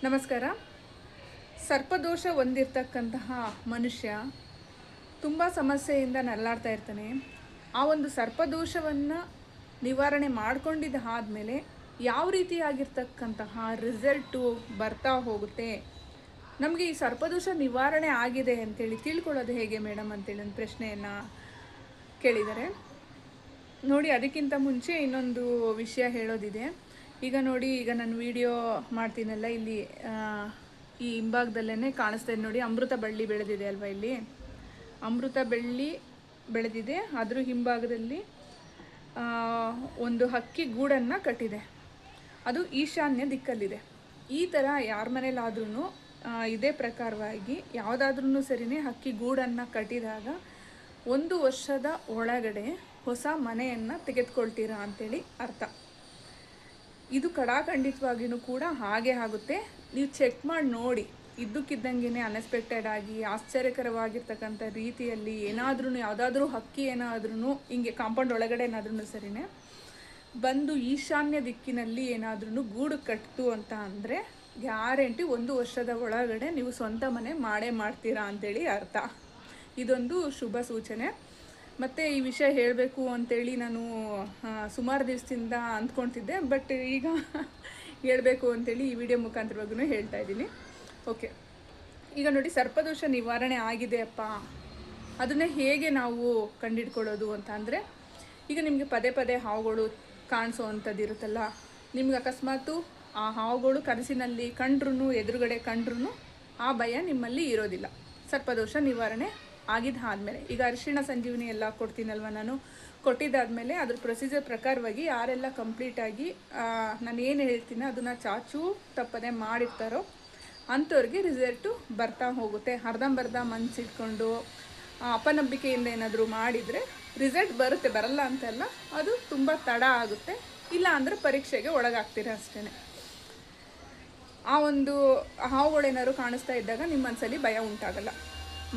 ನಮಸ್ಕಾರ. ಸರ್ಪದೋಷ ಹೊಂದಿರತಕ್ಕಂತಹ ಮನುಷ್ಯ ತುಂಬ ಸಮಸ್ಯೆಯಿಂದ ನರಳಾಡ್ತಾ ಇರ್ತಾನೆ. ಆ ಒಂದು ಸರ್ಪದೋಷವನ್ನು ನಿವಾರಣೆ ಮಾಡ್ಕೊಂಡಿದ್ದ ಆದಮೇಲೆ ಯಾವ ರೀತಿಯಾಗಿರ್ತಕ್ಕಂತಹ ರಿಸಲ್ಟು ಬರ್ತಾ ಹೋಗುತ್ತೆ, ನಮಗೆ ಈ ಸರ್ಪದೋಷ ನಿವಾರಣೆ ಆಗಿದೆ ಅಂತೇಳಿ ತಿಳ್ಕೊಳ್ಳೋದು ಹೇಗೆ ಮೇಡಮ್ ಅಂತೇಳಿ ಒಂದು ಪ್ರಶ್ನೆಯನ್ನು ಕೇಳಿದ್ದಾರೆ. ನೋಡಿ, ಅದಕ್ಕಿಂತ ಮುಂಚೆ ಇನ್ನೊಂದು ವಿಷಯ ಹೇಳೋದಿದೆ. ಈಗ ನೋಡಿ, ಈಗ ನಾನು ವಿಡಿಯೋ ಮಾಡ್ತೀನಲ್ಲ, ಇಲ್ಲಿ ಈ ಹಿಂಭಾಗದಲ್ಲೇ ಕಾಣಿಸ್ತಾ ಇದೆ ನೋಡಿ, ಅಮೃತ ಬಳ್ಳಿ ಬೆಳೆದಿದೆ ಅಲ್ವಾ. ಇಲ್ಲಿ ಅಮೃತ ಬಳ್ಳಿ ಬೆಳೆದಿದೆ, ಅದ್ರ ಹಿಂಭಾಗದಲ್ಲಿ ಒಂದು ಹಕ್ಕಿ ಗೂಡನ್ನು ಕಟ್ಟಿದೆ. ಅದು ಈಶಾನ್ಯ ದಿಕ್ಕಲ್ಲಿದೆ. ಈ ಥರ ಯಾರ ಮನೇಲಾದ್ರೂ ಇದೇ ಪ್ರಕಾರವಾಗಿ ಯಾವುದಾದ್ರೂ ಸರಿನೇ ಹಕ್ಕಿ ಗೂಡನ್ನು ಕಟ್ಟಿದಾಗ 1 ವರ್ಷದ ಒಳಗಡೆ ಹೊಸ ಮನೆಯನ್ನು ತೆಗೆದುಕೊಳ್ತೀರಾ ಅಂಥೇಳಿ ಅರ್ಥ. ಇದು ಕಡಾಖಂಡಿತವಾಗಿಯೂ ಕೂಡ ಹಾಗೆ ಆಗುತ್ತೆ. ನೀವು ಚೆಕ್ ಮಾಡಿ ನೋಡಿ. ಇದ್ದಕ್ಕಿದ್ದಂಗೆ ಅನ್ಎಕ್ಸ್ಪೆಕ್ಟೆಡ್ ಆಗಿ ಆಶ್ಚರ್ಯಕರವಾಗಿರ್ತಕ್ಕಂಥ ರೀತಿಯಲ್ಲಿ ಏನಾದ್ರೂ ಯಾವುದಾದ್ರೂ ಹಕ್ಕಿ ಏನಾದ್ರೂ ಹಿಂಗೆ ಕಾಂಪೌಂಡ್ ಒಳಗಡೆ ಏನಾದ್ರೂ ಸರಿನೇ ಬಂದು ಈಶಾನ್ಯ ದಿಕ್ಕಿನಲ್ಲಿ ಏನಾದ್ರೂ ಗೂಡು ಕಟ್ಟಿತು ಅಂತ ಅಂದರೆ ಗ್ಯಾರಂಟಿ 1 ವರ್ಷದ ಒಳಗಡೆ ನೀವು ಸ್ವಂತ ಮನೆ ಮಾಡೇ ಮಾಡ್ತೀರಾ ಅಂಥೇಳಿ ಅರ್ಥ. ಇದೊಂದು ಶುಭ ಸೂಚನೆ. ಮತ್ತು ಈ ವಿಷಯ ಹೇಳಬೇಕು ಅಂತೇಳಿ ನಾನು ಸುಮಾರು ದಿವಸದಿಂದ ಅಂದ್ಕೊಳ್ತಿದ್ದೆ, ಬಟ್ ಈಗ ಹೇಳಬೇಕು ಅಂತೇಳಿ ಈ ವಿಡಿಯೋ ಮುಖಾಂತರವಾಗೂ ಹೇಳ್ತಾ ಇದ್ದೀನಿ. ಓಕೆ, ಈಗ ನೋಡಿ, ಸರ್ಪದೋಷ ನಿವಾರಣೆ ಆಗಿದೆಯಪ್ಪ, ಅದನ್ನೇ ಹೇಗೆ ನಾವು ಕಂಡುಹಿಡ್ಕೊಳ್ಳೋದು ಅಂತ ಅಂದರೆ, ಈಗ ನಿಮಗೆ ಪದೇ ಪದೇ ಹಾವುಗಳು ಕಾಣಿಸೋ ಅಂಥದ್ದು ಇರುತ್ತಲ್ಲ, ನಿಮ್ಗೆ ಅಕಸ್ಮಾತು ಆ ಹಾವುಗಳು ಕನಸಿನಲ್ಲಿ ಕಂಡ್ರೂ ಎದುರುಗಡೆ ಕಂಡ್ರೂ ಆ ಭಯ ನಿಮ್ಮಲ್ಲಿ ಇರೋದಿಲ್ಲ. ಸರ್ಪದೋಷ ನಿವಾರಣೆ ಆಗಿದ್ದಾದಮೇಲೆ ಈಗ ಅರಿಶಿಣ ಸಂಜೀವನಿ ಎಲ್ಲ ಕೊಡ್ತೀನಲ್ವ, ನಾನು ಕೊಟ್ಟಿದ್ದಾದಮೇಲೆ ಅದ್ರ ಪ್ರೊಸೀಜರ್ ಪ್ರಕಾರವಾಗಿ ಯಾರೆಲ್ಲ ಕಂಪ್ಲೀಟಾಗಿ ನಾನು ಏನು ಹೇಳ್ತೀನೋ ಅದನ್ನು ಚಾಚು ತಪ್ಪದೆ ಮಾಡಿರ್ತಾರೋ ಅಂಥವ್ರಿಗೆ ರಿಸಲ್ಟು ಬರ್ತಾ ಹೋಗುತ್ತೆ. ಅರ್ಧಂಬರ್ಧ ಮನಸ್ಸಿಟ್ಕೊಂಡು ಅಪನಂಬಿಕೆಯಿಂದ ಏನಾದರೂ ಮಾಡಿದರೆ ರಿಸಲ್ಟ್ ಬರುತ್ತೆ, ಬರಲ್ಲ ಅಂತಲ್ಲ, ಅದು ತುಂಬ ತಡ ಆಗುತ್ತೆ. ಇಲ್ಲ ಅಂದರೆ ಪರೀಕ್ಷೆಗೆ ಒಳಗಾಗ್ತೀರ ಅಷ್ಟೇ. ಆ ಒಂದು ಹಾವುಗಳೇನಾದ್ರು ಕಾಣಿಸ್ತಾ ಇದ್ದಾಗ ನಿಮ್ಮ ಮನಸ್ಸಲ್ಲಿ ಭಯ ಉಂಟಾಗಲ್ಲ.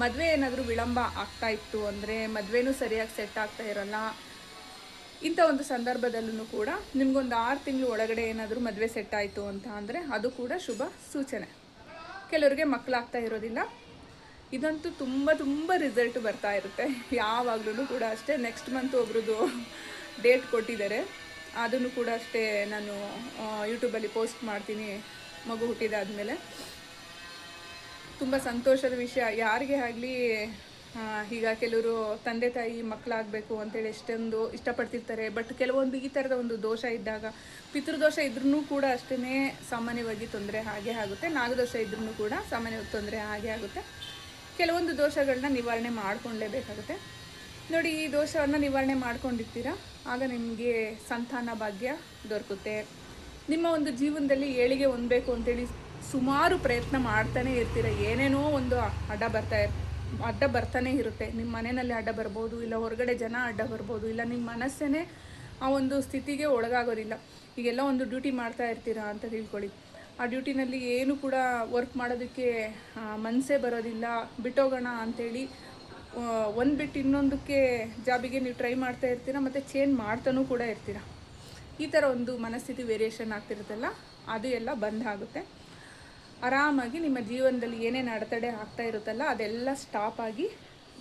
ಮದುವೆ ಏನಾದರೂ ವಿಳಂಬ ಆಗ್ತಾ ಇತ್ತು ಅಂದರೆ, ಮದುವೆನೂ ಸರಿಯಾಗಿ ಸೆಟ್ ಆಗ್ತಾ ಇರೋಲ್ಲ, ಇಂಥ ಒಂದು ಸಂದರ್ಭದಲ್ಲೂ ಕೂಡ ನಿಮಗೊಂದು 6 ತಿಂಗಳು ಒಳಗಡೆ ಏನಾದರೂ ಮದುವೆ ಸೆಟ್ ಆಯಿತು ಅಂತ ಅಂದರೆ ಅದು ಕೂಡ ಶುಭ ಸೂಚನೆ. ಕೆಲವರಿಗೆ ಮಕ್ಕಳಾಗ್ತಾ ಇರೋದಿಲ್ಲ. ಇದಂತೂ ತುಂಬ ತುಂಬ ರಿಸಲ್ಟ್ ಬರ್ತಾ ಇರುತ್ತೆ ಯಾವಾಗಲೂ ಕೂಡ ಅಷ್ಟೇ. ನೆಕ್ಸ್ಟ್ ಮಂತ್ ಒಬ್ರದ್ದು ಡೇಟ್ ಕೊಟ್ಟಿದ್ದಾರೆ, ಅದನ್ನು ಕೂಡ ಅಷ್ಟೇ ನಾನು ಯೂಟ್ಯೂಬಲ್ಲಿ ಪೋಸ್ಟ್ ಮಾಡ್ತೀನಿ ಮಗು ಹುಟ್ಟಿದಾದಮೇಲೆ. ತುಂಬ ಸಂತೋಷದ ವಿಷಯ ಯಾರಿಗೆ ಆಗಲಿ. ಈಗ ಕೆಲವರು ತಂದೆ ತಾಯಿ ಮಕ್ಕಳಾಗಬೇಕು ಅಂತೇಳಿ ಎಷ್ಟೊಂದು ಇಷ್ಟಪಡ್ತಿರ್ತಾರೆ, ಬಟ್ ಕೆಲವೊಂದು ಈ ಥರದ ಒಂದು ದೋಷ ಇದ್ದಾಗ, ಪಿತೃದೋಷ ಇದ್ರೂ ಕೂಡ ಅಷ್ಟೇ ಸಾಮಾನ್ಯವಾಗಿ ತೊಂದರೆ ಹಾಗೆ ಆಗುತ್ತೆ, ನಾಗದೋಷ ಇದ್ರೂ ಕೂಡ ಸಾಮಾನ್ಯವಾಗಿ ತೊಂದರೆ ಹಾಗೆ ಆಗುತ್ತೆ. ಕೆಲವೊಂದು ದೋಷಗಳನ್ನ ನಿವಾರಣೆ ಮಾಡ್ಕೊಳ್ಳೇಬೇಕಾಗುತ್ತೆ. ನೋಡಿ, ಈ ದೋಷವನ್ನು ನಿವಾರಣೆ ಮಾಡ್ಕೊಂಡಿರ್ತೀರ, ಆಗ ನಿಮಗೆ ಸಂತಾನ ಭಾಗ್ಯ ದೊರಕುತ್ತೆ. ನಿಮ್ಮ ಒಂದು ಜೀವನದಲ್ಲಿ ಏಳಿಗೆ ಹೊಂದಬೇಕು ಅಂತೇಳಿ ಸುಮಾರು ಪ್ರಯತ್ನ ಮಾಡ್ತಾನೆ ಇರ್ತೀರ. ಏನೇನೋ ಒಂದು ಅಡ್ಡ ಬರ್ತಾನೆ ಇರುತ್ತೆ. ನಿಮ್ಮ ಮನೆಯಲ್ಲಿ ಅಡ್ಡ ಬರ್ಬೋದು, ಇಲ್ಲ ಹೊರಗಡೆ ಜನ ಅಡ್ಡ ಬರ್ಬೋದು, ಇಲ್ಲ ನಿಮ್ಮ ಮನಸ್ಸೇ ಆ ಒಂದು ಸ್ಥಿತಿಗೆ ಒಳಗಾಗೋದಿಲ್ಲ. ಈಗೆಲ್ಲ ಒಂದು ಡ್ಯೂಟಿ ಮಾಡ್ತಾ ಇರ್ತೀರಾ ಅಂತ ತಿಳ್ಕೊಳ್ಳಿ. ಆ ಡ್ಯೂಟಿನಲ್ಲಿ ಏನು ಕೂಡ ವರ್ಕ್ ಮಾಡೋದಕ್ಕೆ ಮನಸ್ಸೇ ಬರೋದಿಲ್ಲ, ಬಿಟ್ಟೋಗೋಣ ಅಂಥೇಳಿ ಒಂದು ಬಿಟ್ಟು ಇನ್ನೊಂದಕ್ಕೆ ಜಾಬಿಗೆ ನೀವು ಟ್ರೈ ಮಾಡ್ತಾ ಇರ್ತೀರ, ಮತ್ತು ಚೇಂಜ್ ಮಾಡ್ತಾನೂ ಕೂಡ ಇರ್ತೀರ. ಈ ಥರ ಒಂದು ಮನಸ್ಥಿತಿ ವೇರಿಯೇಷನ್ ಆಗ್ತಿರುತ್ತಲ್ಲ, ಅದು ಎಲ್ಲ ಬಂದ್ ಆಗುತ್ತೆ. ಆರಾಮಾಗಿ ನಿಮ್ಮ ಜೀವನದಲ್ಲಿ ಏನೇನು ಅಡೆತಡೆ ಆಗ್ತಾ ಇರುತ್ತಲ್ಲ ಅದೆಲ್ಲ ಸ್ಟಾಪ್ ಆಗಿ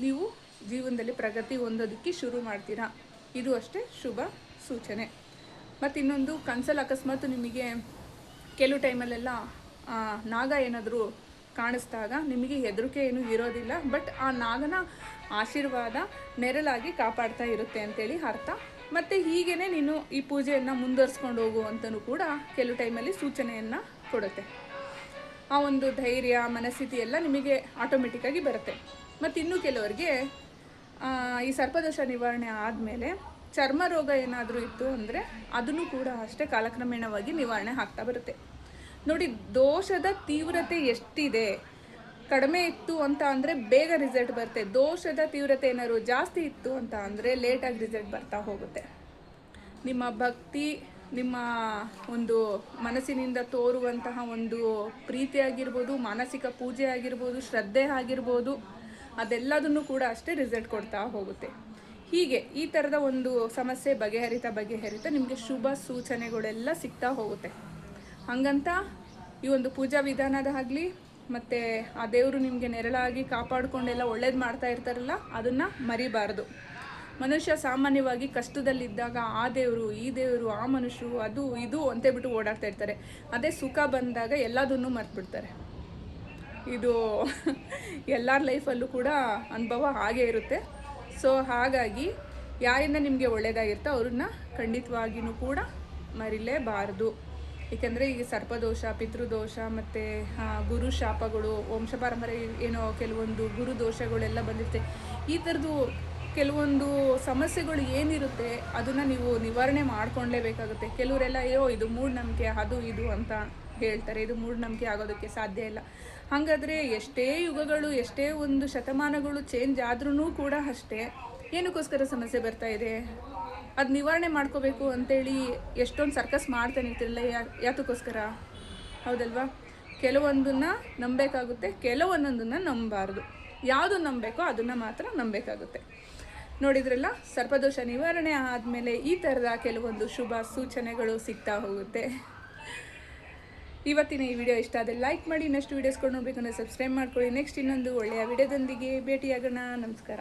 ನೀವು ಜೀವನದಲ್ಲಿ ಪ್ರಗತಿ ಹೊಂದೋದಕ್ಕೆ ಶುರು ಮಾಡ್ತೀರಾ. ಇದು ಅಷ್ಟೇ ಶುಭ ಸೂಚನೆ. ಮತ್ತು ಇನ್ನೊಂದು, ಕನಸಲ್ಲಿ ಅಕಸ್ಮಾತ್ ನಿಮಗೆ ಕೆಲವು ಟೈಮಲ್ಲೆಲ್ಲ ನಾಗ ಏನಾದರೂ ಕಾಣಿಸ್ದಾಗ ನಿಮಗೆ ಹೆದರಿಕೆ ಏನೂ ಇರೋದಿಲ್ಲ, ಬಟ್ ಆ ನಾಗನ ಆಶೀರ್ವಾದ ನೆರಳಾಗಿ ಕಾಪಾಡ್ತಾ ಇರುತ್ತೆ ಅಂತೇಳಿ ಅರ್ಥ. ಮತ್ತು ಹೀಗೇ ನೀನು ಈ ಪೂಜೆಯನ್ನು ಮುಂದುವರಿಸ್ಕೊಂಡು ಹೋಗು ಅಂತಲೂ ಕೂಡ ಕೆಲವು ಟೈಮಲ್ಲಿ ಸೂಚನೆಯನ್ನು ಕೊಡುತ್ತೆ. ಆ ಒಂದು ಧೈರ್ಯ ಮನಸ್ಥಿತಿ ಎಲ್ಲ ನಿಮಗೆ ಆಟೋಮೆಟಿಕ್ಕಾಗಿ ಬರುತ್ತೆ. ಮತ್ತು ಇನ್ನೂ ಕೆಲವರಿಗೆ ಈ ಸರ್ಪದೋಷ ನಿವಾರಣೆ ಆದಮೇಲೆ ಚರ್ಮ ರೋಗ ಏನಾದರೂ ಇತ್ತು ಅಂದರೆ ಅದನ್ನು ಕೂಡ ಅಷ್ಟೇ ಕಾಲಕ್ರಮೇಣವಾಗಿ ನಿವಾರಣೆ ಆಗ್ತಾ ಬರುತ್ತೆ. ನೋಡಿ, ದೋಷದ ತೀವ್ರತೆ ಎಷ್ಟಿದೆ, ಕಡಿಮೆ ಇತ್ತು ಅಂತ ಅಂದರೆ ಬೇಗ ರಿಸಲ್ಟ್ ಬರುತ್ತೆ. ದೋಷದ ತೀವ್ರತೆ ಏನಾದ್ರು ಜಾಸ್ತಿ ಇತ್ತು ಅಂತ ಅಂದರೆ ಲೇಟಾಗಿ ರಿಸಲ್ಟ್ ಬರ್ತಾ ಹೋಗುತ್ತೆ. ನಿಮ್ಮ ಭಕ್ತಿ, ನಿಮ್ಮ ಒಂದು ಮನಸ್ಸಿನಿಂದ ತೋರುವಂತಹ ಒಂದು ಪ್ರೀತಿ ಆಗಿರ್ಬೋದು, ಮಾನಸಿಕ ಪೂಜೆ ಆಗಿರ್ಬೋದು, ಶ್ರದ್ಧೆ ಆಗಿರ್ಬೋದು, ಅದೆಲ್ಲದನ್ನು ಕೂಡ ಅಷ್ಟೇ ರಿಸಲ್ಟ್ ಕೊಡ್ತಾ ಹೋಗುತ್ತೆ. ಹೀಗೆ ಈ ಥರದ ಒಂದು ಸಮಸ್ಯೆ ಬಗೆಹರಿತಾ ನಿಮಗೆ ಶುಭ ಸೂಚನೆಗಳೆಲ್ಲ ಸಿಗ್ತಾ ಹೋಗುತ್ತೆ. ಹಾಗಂತ ಈ ಒಂದು ಪೂಜಾ ವಿಧಾನದಾಗಲಿ ಮತ್ತು ಆ ದೇವರು ನಿಮಗೆ ನೆರಳಾಗಿ ಕಾಪಾಡಿಕೊಂಡೆಲ್ಲ ಒಳ್ಳೇದು ಮಾಡ್ತಾ ಇರ್ತಾರಲ್ಲ, ಅದನ್ನು ಮರಿಬಾರ್ದು. ಮನುಷ್ಯ ಸಾಮಾನ್ಯವಾಗಿ ಕಷ್ಟದಲ್ಲಿದ್ದಾಗ ಆ ದೇವರು ಈ ದೇವರು ಆ ಮನುಷ್ಯರು ಅದು ಇದು ಅಂತೇಳ್ಬಿಟ್ಟು ಓಡಾಡ್ತಾ ಇರ್ತಾರೆ. ಅದೇ ಸುಖ ಬಂದಾಗ ಎಲ್ಲದನ್ನೂ ಮರ್ತ್ಬಿಡ್ತಾರೆ. ಇದು ಎಲ್ಲರ ಲೈಫಲ್ಲೂ ಕೂಡ ಅನುಭವ ಹಾಗೇ ಇರುತ್ತೆ. ಸೊ ಹಾಗಾಗಿ ಯಾರಿಂದ ನಿಮಗೆ ಒಳ್ಳೆಯದಾಗಿರ್ತೋ ಅವ್ರನ್ನ ಖಂಡಿತವಾಗಿಯೂ ಕೂಡ ಮರಿಲೇಬಾರ್ದು. ಏಕೆಂದರೆ ಈಗ ಸರ್ಪದೋಷ, ಪಿತೃದೋಷ ಮತ್ತು ಗುರು ಶಾಪಗಳು, ವಂಶ ಪರಂಪರೆ ಏನೋ ಕೆಲವೊಂದು ಗುರು ದೋಷಗಳೆಲ್ಲ ಬಂದಿರುತ್ತೆ. ಈ ಥರದ್ದು ಕೆಲವೊಂದು ಸಮಸ್ಯೆಗಳು ಏನಿರುತ್ತೆ ಅದನ್ನು ನೀವು ನಿವಾರಣೆ ಮಾಡ್ಕೊಳ್ಳೇಬೇಕಾಗುತ್ತೆ. ಕೆಲವರೆಲ್ಲ ಇದು ಮೂಢನಂಬಿಕೆ ಅದು ಇದು ಅಂತ ಹೇಳ್ತಾರೆ. ಇದು ಮೂಢನಂಬಿಕೆ ಆಗೋದಕ್ಕೆ ಸಾಧ್ಯ ಇಲ್ಲ. ಹಾಗಾದರೆ ಎಷ್ಟೇ ಯುಗಗಳು ಎಷ್ಟೇ ಒಂದು ಶತಮಾನಗಳು ಚೇಂಜ್ ಆದ್ರೂ ಕೂಡ ಅಷ್ಟೇ ಏನಕ್ಕೋಸ್ಕರ ಸಮಸ್ಯೆ ಬರ್ತಾ ಇದೆ, ಅದು ನಿವಾರಣೆ ಮಾಡ್ಕೋಬೇಕು ಅಂತೇಳಿ ಎಷ್ಟೊಂದು ಸರ್ಕಸ್ ಮಾಡ್ತಾನೆ ಇರ್ತಿರಲ್ಲ, ಯಾತಕ್ಕೋಸ್ಕರ? ಹೌದಲ್ವಾ? ಕೆಲವೊಂದನ್ನು ನಂಬಬೇಕಾಗುತ್ತೆ, ಕೆಲವೊಂದೊಂದನ್ನು ನಂಬಬಾರ್ದು. ಯಾವುದು ನಂಬಬೇಕೋ ಅದನ್ನು ಮಾತ್ರ ನಂಬಬೇಕಾಗುತ್ತೆ. ನೋಡಿದ್ರಲ್ಲ, ಸರ್ಪದೋಷ ನಿವಾರಣೆ ಆದಮೇಲೆ ಈ ಥರದ ಕೆಲವೊಂದು ಶುಭ ಸೂಚನೆಗಳು ಸಿಗ್ತಾ ಹೋಗುತ್ತೆ. ಇವತ್ತಿನ ಈ ವಿಡಿಯೋ ಇಷ್ಟ ಆದರೆ ಲೈಕ್ ಮಾಡಿ. ನೆಕ್ಸ್ಟ್ ವೀಡಿಯೋಸ್ಕೊಂಡು ನೋಡಬೇಕಂದ್ರೆ ಸಬ್ಸ್ಕ್ರೈಬ್ ಮಾಡ್ಕೊಳ್ಳಿ. ನೆಕ್ಸ್ಟ್ ಇನ್ನೊಂದು ಒಳ್ಳೆಯ ವಿಡಿಯೋದೊಂದಿಗೆ ಭೇಟಿಯಾಗೋಣ. ನಮಸ್ಕಾರ.